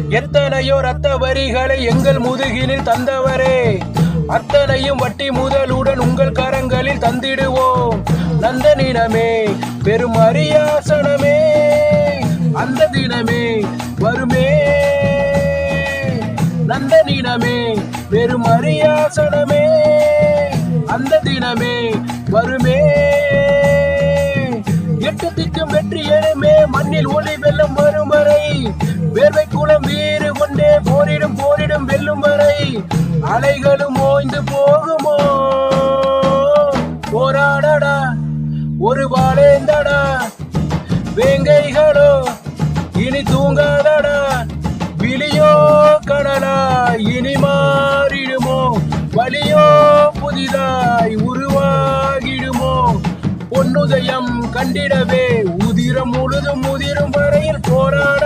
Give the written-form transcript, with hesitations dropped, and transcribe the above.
எத்தனையோ ரத்த வரிகளை எங்கள் முதுகினில் தந்தவரே, அத்தனையும் வட்டி முதலுடன் உங்கள் கரங்களில் தந்திடுவோம். நந்த தினமே பெரும் அரியாசனமே, அந்த தினமே வருமே. நந்த தினமே பெரும் அரியாசனமே, அந்த தினமே வருமே. எட்டு திக்கும் வெற்றி எழுமே, மண்ணில் ஒளி வெல்லும் வரும் வரை. வேர்வை குளம் வீறு கொண்டே போரிடும் போரிடும் வெல்லும் வரை. அலைகளும் ஓய்ந்து போகுமோ, போராடடா ஒரு வாழேந்தடா. வேங்கைகளோ இனி தூங்காதடா, விழியோ கடலா இனி மாறிடுமோ, வலியோ புதிதாய் உருவாகிடுமோ. பொன்னுதயம் கண்டிடவே உதிரம் முழுதும் முதிரும் வரையில் போராட